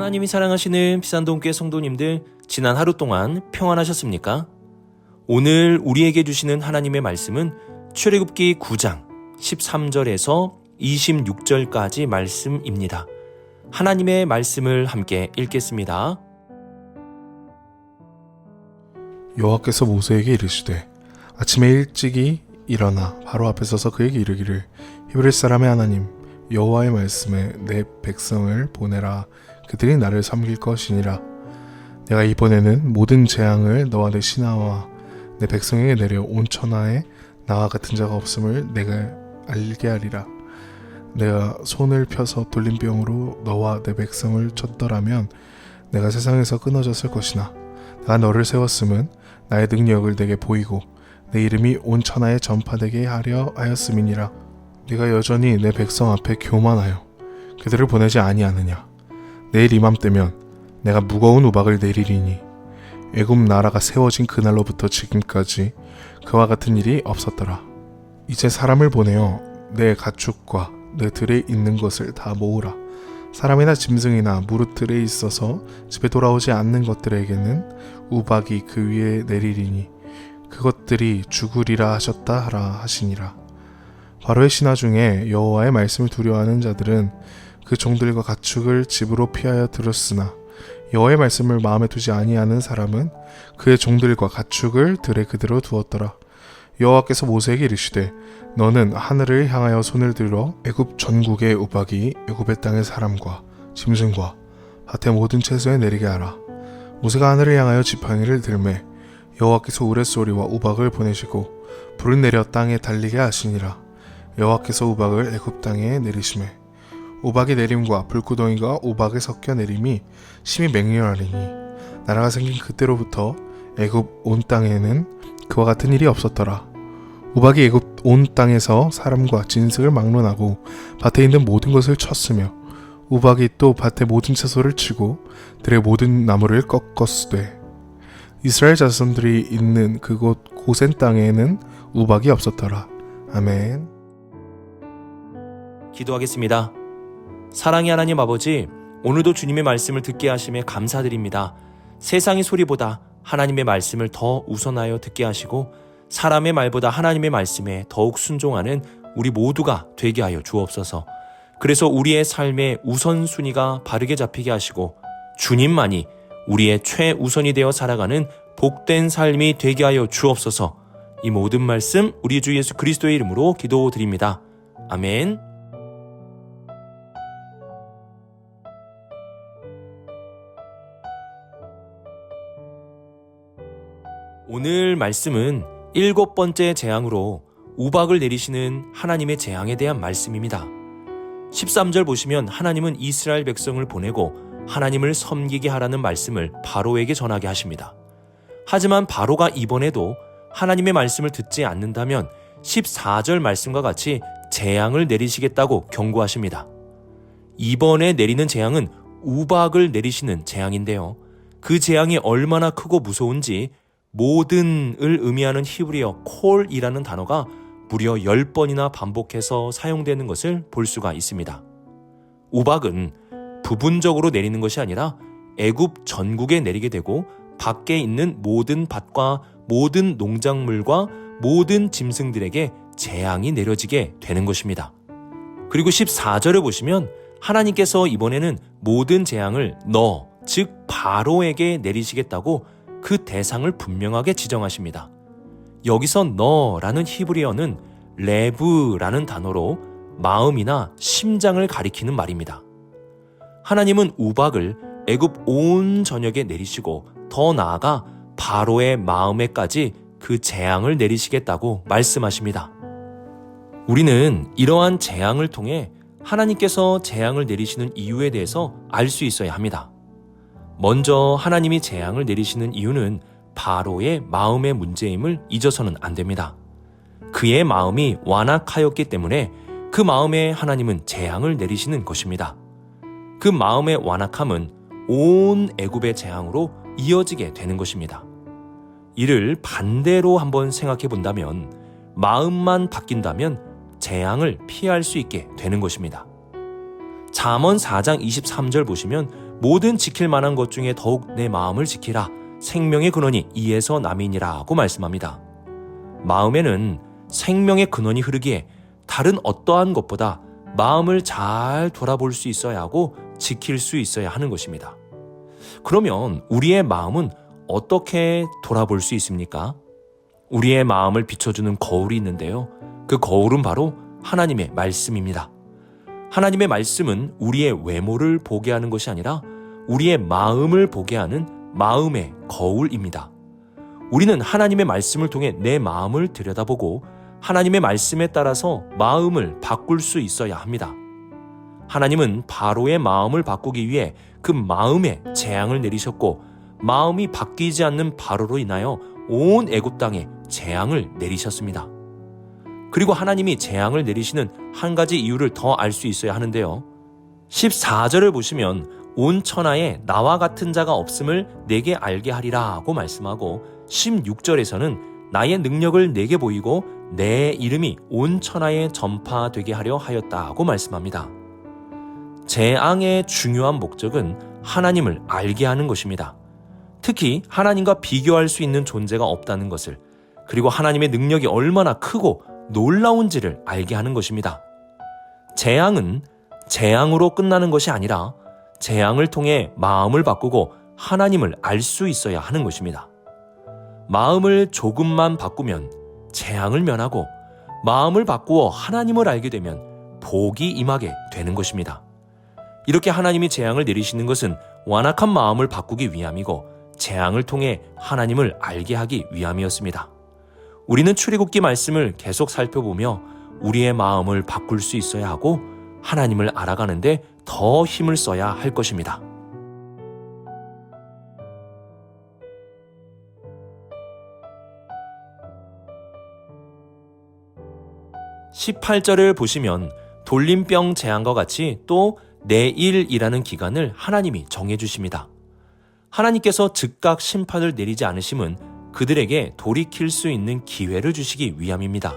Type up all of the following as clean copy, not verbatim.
하나님이 사랑하시는 비산동교회 성도님들, 지난 하루 동안 평안하셨습니까? 오늘 우리에게 주시는 하나님의 말씀은 출애굽기 9장 13절에서 26절까지 말씀입니다. 하나님의 말씀을 함께 읽겠습니다. 여호와께서 모세에게 이르시되 아침에 일찍이 일어나 바로 앞에 서서 그에게 이르기를 히브리 사람의 하나님 여호와의 말씀에 내 백성을 보내라. 그들이 나를 섬길 것이니라. 내가 이번에는 모든 재앙을 너와 내 신하와 내 백성에게 내려 온 천하에 나와 같은 자가 없음을 내가 알게 하리라. 내가 손을 펴서 돌림병으로 너와 내 백성을 쳤더라면 내가 세상에서 끊어졌을 것이나 내가 너를 세웠음은 나의 능력을 내게 보이고 내 이름이 온 천하에 전파되게 하려 하였음이니라. 네가 여전히 내 백성 앞에 교만하여 그들을 보내지 아니하느냐. 내일 이맘때면 내가 무거운 우박을 내리리니 애굽 나라가 세워진 그날로부터 지금까지 그와 같은 일이 없었더라. 이제 사람을 보내어 내 가축과 내 들에 있는 것을 다 모으라. 사람이나 짐승이나 무릇 들에 있어서 집에 돌아오지 않는 것들에게는 우박이 그 위에 내리리니 그것들이 죽으리라 하셨다 하라 하시니라. 바로의 신하 중에 여호와의 말씀을 두려워하는 자들은 그 종들과 가축을 집으로 피하여 들었으나 여호와의 말씀을 마음에 두지 아니하는 사람은 그의 종들과 가축을 들에 그대로 두었더라. 여호와께서 모세에게 이르시되 너는 하늘을 향하여 손을 들어 애굽 전국의 우박이 애굽의 땅의 사람과 짐승과 밭의 모든 채소에 내리게 하라. 모세가 하늘을 향하여 지팡이를 들매 여호와께서 우레소리와 우박을 보내시고 불을 내려 땅에 달리게 하시니라. 여호와께서 우박을 애굽 땅에 내리시매 우박이 내림과 불구덩이가 우박에 섞여 내림이 심히 맹렬하리니 나라가 생긴 그때로부터 애굽 온 땅에는 그와 같은 일이 없었더라. 우박이 애굽 온 땅에서 사람과 짐승을 막론하고 밭에 있는 모든 것을 쳤으며 우박이 또 밭의 모든 채소를 치고 들의 모든 나무를 꺾었으되 이스라엘 자손들이 있는 그곳 고센 땅에는 우박이 없었더라. 아멘. 기도하겠습니다. 사랑의 하나님 아버지, 오늘도 주님의 말씀을 듣게 하심에 감사드립니다. 세상의 소리보다 하나님의 말씀을 더 우선하여 듣게 하시고 사람의 말보다 하나님의 말씀에 더욱 순종하는 우리 모두가 되게 하여 주옵소서. 그래서 우리의 삶의 우선순위가 바르게 잡히게 하시고 주님만이 우리의 최우선이 되어 살아가는 복된 삶이 되게 하여 주옵소서. 이 모든 말씀 우리 주 예수 그리스도의 이름으로 기도드립니다. 아멘. 오늘 말씀은 7번째 재앙으로 우박을 내리시는 하나님의 재앙에 대한 말씀입니다. 13절 보시면 하나님은 이스라엘 백성을 보내고 하나님을 섬기게 하라는 말씀을 바로에게 전하게 하십니다. 하지만 바로가 이번에도 하나님의 말씀을 듣지 않는다면 14절 말씀과 같이 재앙을 내리시겠다고 경고하십니다. 이번에 내리는 재앙은 우박을 내리시는 재앙인데요. 그 재앙이 얼마나 크고 무서운지 모든을 의미하는 히브리어 콜이라는 단어가 무려 10번이나 반복해서 사용되는 것을 볼 수가 있습니다. 우박은 부분적으로 내리는 것이 아니라 애굽 전국에 내리게 되고 밖에 있는 모든 밭과 모든 농작물과 모든 짐승들에게 재앙이 내려지게 되는 것입니다. 그리고 14절을 보시면 하나님께서 이번에는 모든 재앙을 즉 바로에게 내리시겠다고 그 대상을 분명하게 지정하십니다. 여기서 너라는 히브리어는 레브라는 단어로 마음이나 심장을 가리키는 말입니다. 하나님은 우박을 애굽 온 전역에 내리시고 더 나아가 바로의 마음에까지 그 재앙을 내리시겠다고 말씀하십니다. 우리는 이러한 재앙을 통해 하나님께서 재앙을 내리시는 이유에 대해서 알 수 있어야 합니다. 먼저 하나님이 재앙을 내리시는 이유는 바로의 마음의 문제임을 잊어서는 안 됩니다. 그의 마음이 완악하였기 때문에 그 마음에 하나님은 재앙을 내리시는 것입니다. 그 마음의 완악함은 온 애굽의 재앙으로 이어지게 되는 것입니다. 이를 반대로 한번 생각해 본다면 마음만 바뀐다면 재앙을 피할 수 있게 되는 것입니다. 잠언 4장 23절 보시면 모든 지킬 만한 것 중에 더욱 내 마음을 지키라. 생명의 근원이 이에서 남이니라고 말씀합니다. 마음에는 생명의 근원이 흐르기에 다른 어떠한 것보다 마음을 잘 돌아볼 수 있어야 하고 지킬 수 있어야 하는 것입니다. 그러면 우리의 마음은 어떻게 돌아볼 수 있습니까? 우리의 마음을 비춰주는 거울이 있는데요. 그 거울은 바로 하나님의 말씀입니다. 하나님의 말씀은 우리의 외모를 보게 하는 것이 아니라 우리의 마음을 보게 하는 마음의 거울입니다. 우리는 하나님의 말씀을 통해 내 마음을 들여다보고 하나님의 말씀에 따라서 마음을 바꿀 수 있어야 합니다. 하나님은 바로의 마음을 바꾸기 위해 그 마음에 재앙을 내리셨고 마음이 바뀌지 않는 바로로 인하여 온 애굽 땅에 재앙을 내리셨습니다. 그리고 하나님이 재앙을 내리시는 한 가지 이유를 더 알 수 있어야 하는데요. 14절을 보시면 온 천하에 나와 같은 자가 없음을 내게 알게 하리라 고 말씀하고 16절에서는 나의 능력을 내게 보이고 내 이름이 온 천하에 전파되게 하려 하였다고 말씀합니다. 재앙의 중요한 목적은 하나님을 알게 하는 것입니다. 특히 하나님과 비교할 수 있는 존재가 없다는 것을, 그리고 하나님의 능력이 얼마나 크고 놀라운지를 알게 하는 것입니다. 재앙은 재앙으로 끝나는 것이 아니라 재앙을 통해 마음을 바꾸고 하나님을 알 수 있어야 하는 것입니다. 마음을 조금만 바꾸면 재앙을 면하고 마음을 바꾸어 하나님을 알게 되면 복이 임하게 되는 것입니다. 이렇게 하나님이 재앙을 내리시는 것은 완악한 마음을 바꾸기 위함이고 재앙을 통해 하나님을 알게 하기 위함이었습니다. 우리는 출애굽기 말씀을 계속 살펴보며 우리의 마음을 바꿀 수 있어야 하고 하나님을 알아가는데 더 힘을 써야 할 것입니다. 18절을 보시면 돌림병 재앙과 같이 또 내일이라는 기간을 하나님이 정해주십니다. 하나님께서 즉각 심판을 내리지 않으심은 그들에게 돌이킬 수 있는 기회를 주시기 위함입니다.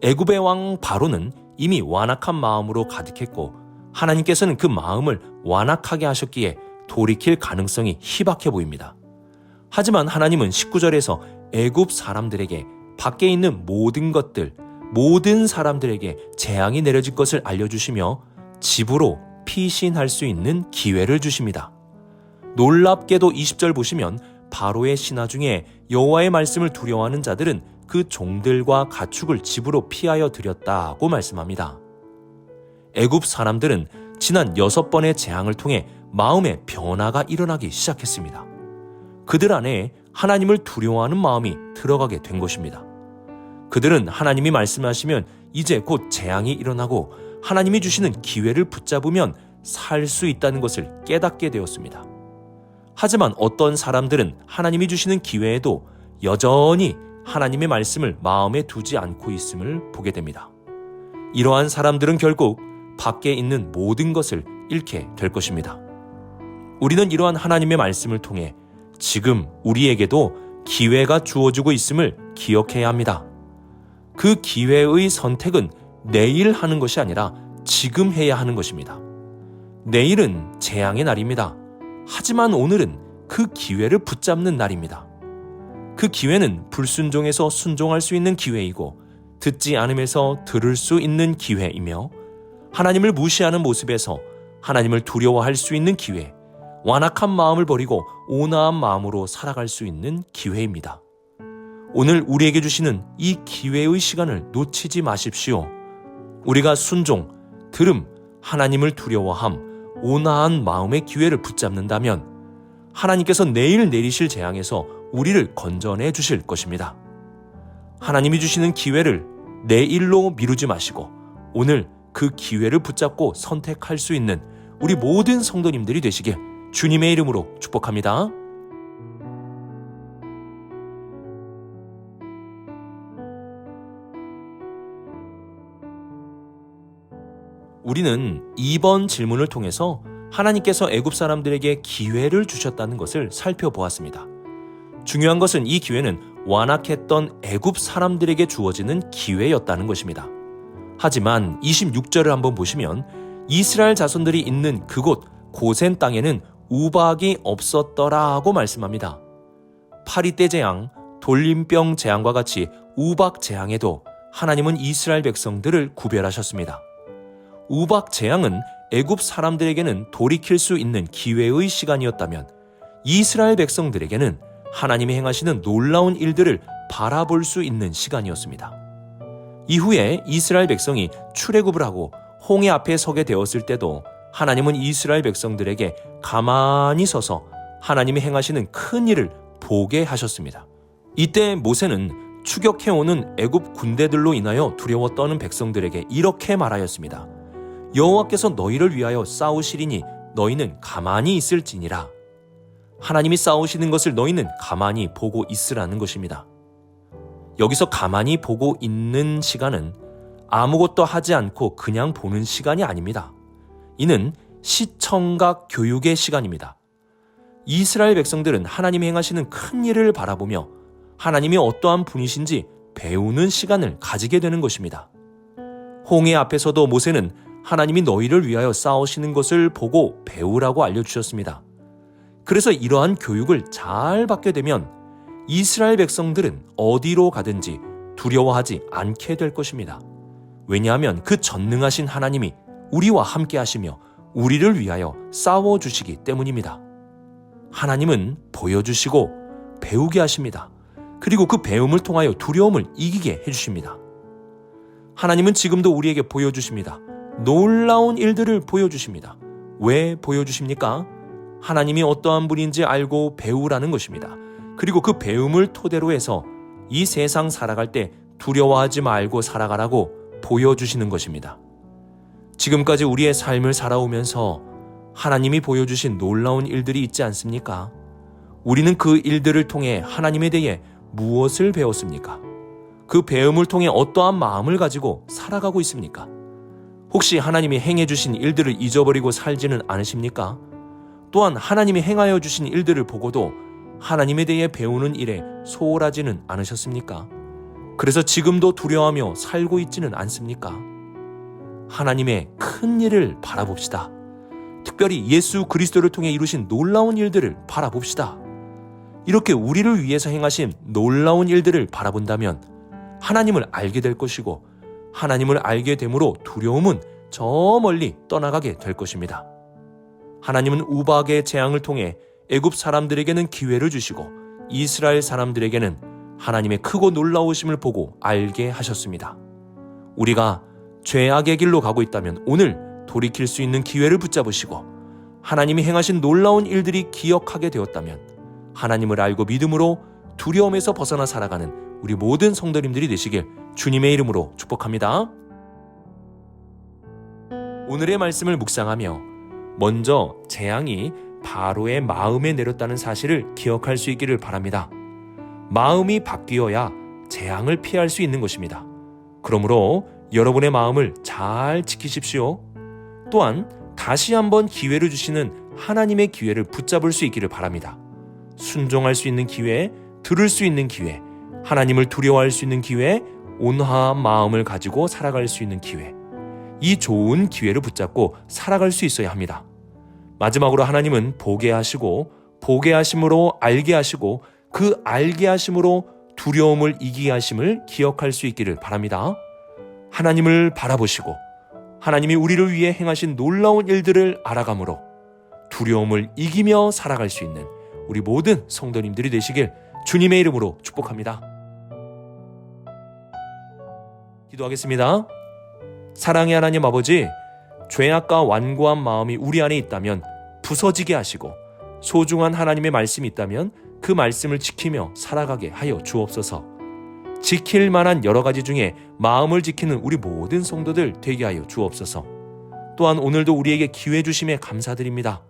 애굽의 왕 바로는 이미 완악한 마음으로 가득했고 하나님께서는 그 마음을 완악하게 하셨기에 돌이킬 가능성이 희박해 보입니다. 하지만 하나님은 19절에서 애굽 사람들에게 밖에 있는 모든 것들, 모든 사람들에게 재앙이 내려질 것을 알려주시며 집으로 피신할 수 있는 기회를 주십니다. 놀랍게도 20절 보시면 바로의 신하 중에 여호와의 말씀을 두려워하는 자들은 그 종들과 가축을 집으로 피하여 들였다고 말씀합니다. 애굽 사람들은 지난 6번의 재앙을 통해 마음의 변화가 일어나기 시작했습니다. 그들 안에 하나님을 두려워하는 마음이 들어가게 된 것입니다. 그들은 하나님이 말씀하시면 이제 곧 재앙이 일어나고 하나님이 주시는 기회를 붙잡으면 살 수 있다는 것을 깨닫게 되었습니다. 하지만 어떤 사람들은 하나님이 주시는 기회에도 여전히 하나님의 말씀을 마음에 두지 않고 있음을 보게 됩니다. 이러한 사람들은 결국 밖에 있는 모든 것을 잃게 될 것입니다. 우리는 이러한 하나님의 말씀을 통해 지금 우리에게도 기회가 주어지고 있음을 기억해야 합니다. 그 기회의 선택은 내일 하는 것이 아니라 지금 해야 하는 것입니다. 내일은 재앙의 날입니다. 하지만 오늘은 그 기회를 붙잡는 날입니다. 그 기회는 불순종에서 순종할 수 있는 기회이고 듣지 않음에서 들을 수 있는 기회이며 하나님을 무시하는 모습에서 하나님을 두려워할 수 있는 기회, 완악한 마음을 버리고 온화한 마음으로 살아갈 수 있는 기회입니다. 오늘 우리에게 주시는 이 기회의 시간을 놓치지 마십시오. 우리가 순종, 들음, 하나님을 두려워함, 온화한 마음의 기회를 붙잡는다면 하나님께서 내일 내리실 재앙에서 우리를 건져내 주실 것입니다. 하나님이 주시는 기회를 내일로 미루지 마시고 오늘 그 기회를 붙잡고 선택할 수 있는 우리 모든 성도님들이 되시길 주님의 이름으로 축복합니다. 우리는 2번 질문을 통해서 하나님께서 애굽 사람들에게 기회를 주셨다는 것을 살펴보았습니다. 중요한 것은 이 기회는 완악했던 애굽 사람들에게 주어지는 기회였다는 것입니다. 하지만 26절을 한번 보시면 이스라엘 자손들이 있는 그곳 고센 땅에는 우박이 없었더라고 말씀합니다. 파리떼 재앙, 돌림병 재앙과 같이 우박 재앙에도 하나님은 이스라엘 백성들을 구별하셨습니다. 우박 재앙은 애굽 사람들에게는 돌이킬 수 있는 기회의 시간이었다면 이스라엘 백성들에게는 하나님이 행하시는 놀라운 일들을 바라볼 수 있는 시간이었습니다. 이후에 이스라엘 백성이 출애굽을 하고 홍해 앞에 서게 되었을 때도 하나님은 이스라엘 백성들에게 가만히 서서 하나님이 행하시는 큰 일을 보게 하셨습니다. 이때 모세는 추격해오는 애굽 군대들로 인하여 두려워 떠는 백성들에게 이렇게 말하였습니다. 여호와께서 너희를 위하여 싸우시리니 너희는 가만히 있을지니라. 하나님이 싸우시는 것을 너희는 가만히 보고 있으라는 것입니다. 여기서 가만히 보고 있는 시간은 아무것도 하지 않고 그냥 보는 시간이 아닙니다. 이는 시청각 교육의 시간입니다. 이스라엘 백성들은 하나님이 행하시는 큰 일을 바라보며 하나님이 어떠한 분이신지 배우는 시간을 가지게 되는 것입니다. 홍해 앞에서도 모세는 하나님이 너희를 위하여 싸우시는 것을 보고 배우라고 알려주셨습니다. 그래서 이러한 교육을 잘 받게 되면 이스라엘 백성들은 어디로 가든지 두려워하지 않게 될 것입니다. 왜냐하면 그 전능하신 하나님이 우리와 함께 하시며 우리를 위하여 싸워주시기 때문입니다. 하나님은 보여주시고 배우게 하십니다. 그리고 그 배움을 통하여 두려움을 이기게 해주십니다. 하나님은 지금도 우리에게 보여주십니다. 놀라운 일들을 보여주십니다. 왜 보여주십니까? 하나님이 어떠한 분인지 알고 배우라는 것입니다. 그리고 그 배움을 토대로 해서 이 세상 살아갈 때 두려워하지 말고 살아가라고 보여주시는 것입니다. 지금까지 우리의 삶을 살아오면서 하나님이 보여주신 놀라운 일들이 있지 않습니까? 우리는 그 일들을 통해 하나님에 대해 무엇을 배웠습니까? 그 배움을 통해 어떠한 마음을 가지고 살아가고 있습니까? 혹시 하나님이 행해 주신 일들을 잊어버리고 살지는 않으십니까? 또한 하나님이 행하여 주신 일들을 보고도 하나님에 대해 배우는 일에 소홀하지는 않으셨습니까? 그래서 지금도 두려워하며 살고 있지는 않습니까? 하나님의 큰 일을 바라봅시다. 특별히 예수 그리스도를 통해 이루신 놀라운 일들을 바라봅시다. 이렇게 우리를 위해서 행하신 놀라운 일들을 바라본다면 하나님을 알게 될 것이고 하나님을 알게 됨으로 두려움은 저 멀리 떠나가게 될 것입니다. 하나님은 우박의 재앙을 통해 애굽 사람들에게는 기회를 주시고 이스라엘 사람들에게는 하나님의 크고 놀라우심을 보고 알게 하셨습니다. 우리가 죄악의 길로 가고 있다면 오늘 돌이킬 수 있는 기회를 붙잡으시고 하나님이 행하신 놀라운 일들이 기억하게 되었다면 하나님을 알고 믿음으로 두려움에서 벗어나 살아가는 우리 모든 성도님들이 되시길 주님의 이름으로 축복합니다. 오늘의 말씀을 묵상하며 먼저 재앙이 바로의 마음에 내렸다는 사실을 기억할 수 있기를 바랍니다. 마음이 바뀌어야 재앙을 피할 수 있는 것입니다. 그러므로 여러분의 마음을 잘 지키십시오. 또한 다시 한번 기회를 주시는 하나님의 기회를 붙잡을 수 있기를 바랍니다. 순종할 수 있는 기회, 들을 수 있는 기회, 하나님을 두려워할 수 있는 기회, 온화한 마음을 가지고 살아갈 수 있는 기회, 이 좋은 기회를 붙잡고 살아갈 수 있어야 합니다. 마지막으로 하나님은 보게 하시고 보게 하심으로 알게 하시고 그 알게 하심으로 두려움을 이기게 하심을 기억할 수 있기를 바랍니다. 하나님을 바라보시고 하나님이 우리를 위해 행하신 놀라운 일들을 알아감으로 두려움을 이기며 살아갈 수 있는 우리 모든 성도님들이 되시길 주님의 이름으로 축복합니다. 기도하겠습니다. 사랑의 하나님 아버지, 죄악과 완고한 마음이 우리 안에 있다면 부서지게 하시고 소중한 하나님의 말씀이 있다면 그 말씀을 지키며 살아가게 하여 주옵소서. 지킬 만한 여러 가지 중에 마음을 지키는 우리 모든 성도들 되게 하여 주옵소서. 또한 오늘도 우리에게 기회 주심에 감사드립니다.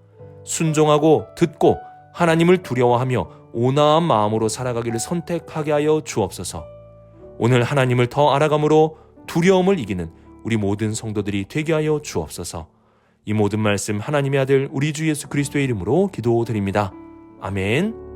순종하고 듣고 하나님을 두려워하며 온화한 마음으로 살아가기를 선택하게 하여 주옵소서. 오늘 하나님을 더 알아감으로 두려움을 이기는 우리 모든 성도들이 되게 하여 주옵소서. 이 모든 말씀 하나님의 아들 우리 주 예수 그리스도의 이름으로 기도드립니다. 아멘.